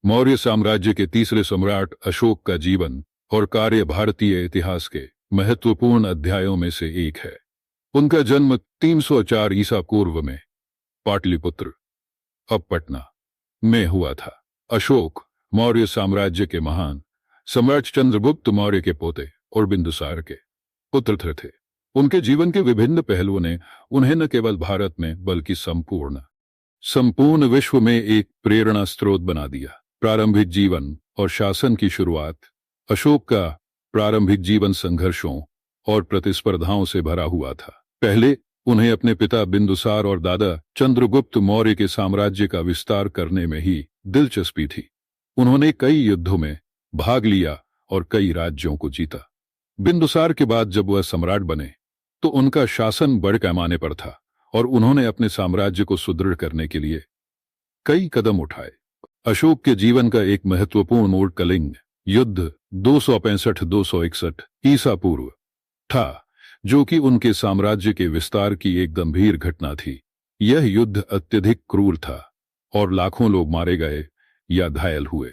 मौर्य साम्राज्य के तीसरे सम्राट अशोक का जीवन और कार्य भारतीय इतिहास के महत्वपूर्ण अध्यायों में से एक है। उनका जन्म 304 ईसा पूर्व में पाटलिपुत्र, अब पटना, में हुआ था। अशोक मौर्य साम्राज्य के महान सम्राट चंद्रगुप्त मौर्य के पोते और बिंदुसार के पुत्र थे। उनके जीवन के विभिन्न पहलुओं ने उन्हें न केवल भारत में बल्कि संपूर्ण विश्व में एक प्रेरणा स्रोत बना दिया। प्रारंभिक जीवन और शासन की शुरुआत। अशोक का प्रारंभिक जीवन संघर्षों और प्रतिस्पर्धाओं से भरा हुआ था। पहले उन्हें अपने पिता बिंदुसार और दादा चंद्रगुप्त मौर्य के साम्राज्य का विस्तार करने में ही दिलचस्पी थी। उन्होंने कई युद्धों में भाग लिया और कई राज्यों को जीता। बिंदुसार के बाद जब वह सम्राट बने तो उनका शासन बड़े पैमाने पर था और उन्होंने अपने साम्राज्य को सुदृढ़ करने के लिए कई कदम उठाए। अशोक के जीवन का एक महत्वपूर्ण मोड़ कलिंग युद्ध 265-261 ईसा पूर्व था, जो कि उनके साम्राज्य के विस्तार की एक गंभीर घटना थी। यह युद्ध अत्यधिक क्रूर था और लाखों लोग मारे गए या घायल हुए।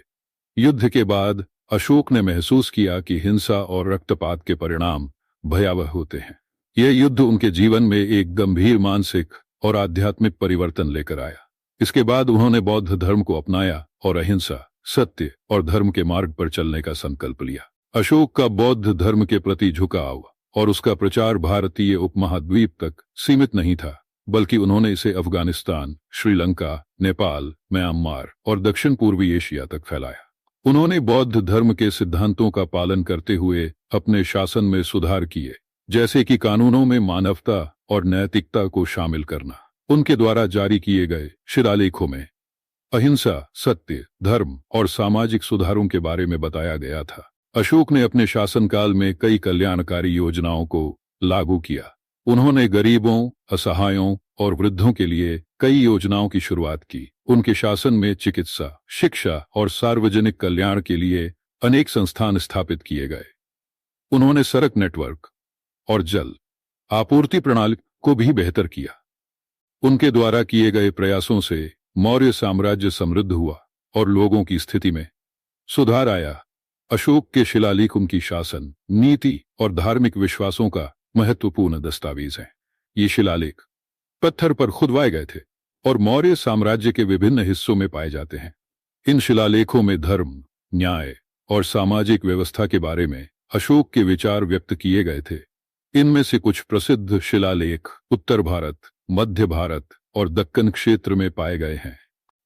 युद्ध के बाद अशोक ने महसूस किया कि हिंसा और रक्तपात के परिणाम भयावह होते हैं। यह युद्ध उनके जीवन में एक गंभीर मानसिक और आध्यात्मिक परिवर्तन लेकर आया। इसके बाद उन्होंने बौद्ध धर्म को अपनाया और अहिंसा, सत्य और धर्म के मार्ग पर चलने का संकल्प लिया। अशोक का बौद्ध धर्म के प्रति झुकाव और उसका प्रचार भारतीय उपमहाद्वीप तक सीमित नहीं था, बल्कि उन्होंने इसे अफगानिस्तान, श्रीलंका, नेपाल, म्यांमार और दक्षिण पूर्वी एशिया तक फैलाया। उन्होंने बौद्ध धर्म के सिद्धांतों का पालन करते हुए अपने शासन में सुधार किए, जैसे कि कानूनों में मानवता और नैतिकता को शामिल करना। उनके द्वारा जारी किए गए शिलालेखों में अहिंसा, सत्य, धर्म और सामाजिक सुधारों के बारे में बताया गया था। अशोक ने अपने शासनकाल में कई कल्याणकारी योजनाओं को लागू किया। उन्होंने गरीबों, असहायों और वृद्धों के लिए कई योजनाओं की शुरुआत की। उनके शासन में चिकित्सा, शिक्षा और सार्वजनिक कल्याण के लिए अनेक संस्थान स्थापित किए गए। उन्होंने सड़क नेटवर्क और जल आपूर्ति प्रणाली को भी बेहतर किया। उनके द्वारा किए गए प्रयासों से मौर्य साम्राज्य समृद्ध हुआ और लोगों की स्थिति में सुधार आया। अशोक के शिलालेख उनकी शासन, नीति और धार्मिक विश्वासों का महत्वपूर्ण दस्तावेज हैं। ये शिलालेख पत्थर पर खुदवाए गए थे और मौर्य साम्राज्य के विभिन्न हिस्सों में पाए जाते हैं। इन शिलालेखों में धर्म, न्याय और सामाजिक व्यवस्था के बारे में अशोक के विचार व्यक्त किए गए थे। इनमें से कुछ प्रसिद्ध शिलालेख उत्तर भारत, मध्य भारत और दक्कन क्षेत्र में पाए गए हैं।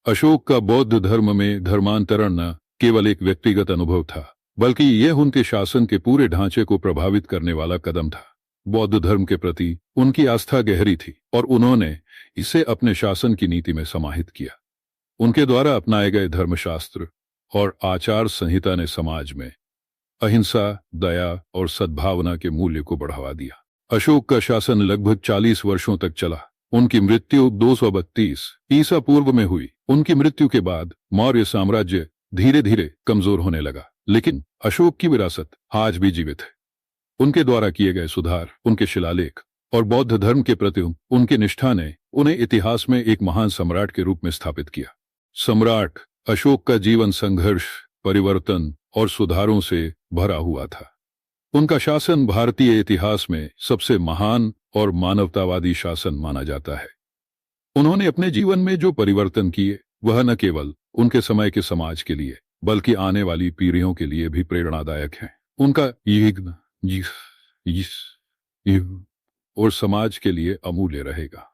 अशोक का बौद्ध धर्म में धर्मांतरण न केवल एक व्यक्तिगत अनुभव था, बल्कि यह उनके शासन के पूरे ढांचे को प्रभावित करने वाला कदम था। बौद्ध धर्म के प्रति उनकी आस्था गहरी थी और उन्होंने इसे अपने शासन की नीति में समाहित किया। उनके द्वारा अपनाए गए धर्मशास्त्र और आचार संहिता ने समाज में अहिंसा, दया और सद्भावना के मूल्य को बढ़ावा दिया। अशोक का शासन लगभग 40 वर्षों तक चला। उनकी मृत्यु 232 ईसा पूर्व में हुई। उनकी मृत्यु के बाद मौर्य साम्राज्य धीरे धीरे कमजोर होने लगा, लेकिन अशोक की विरासत आज भी जीवित है। उनके द्वारा किए गए सुधार, उनके शिलालेख और बौद्ध धर्म के प्रति उनकी निष्ठा ने उन्हें इतिहास में एक महान सम्राट के रूप में स्थापित किया। सम्राट अशोक का जीवन संघर्ष, परिवर्तन और सुधारों से भरा हुआ था। उनका शासन भारतीय इतिहास में सबसे महान और मानवतावादी शासन माना जाता है। उन्होंने अपने जीवन में जो परिवर्तन किए, वह न केवल उनके समय के समाज के लिए बल्कि आने वाली पीढ़ियों के लिए भी प्रेरणादायक हैं। उनका और समाज के लिए अमूल्य रहेगा।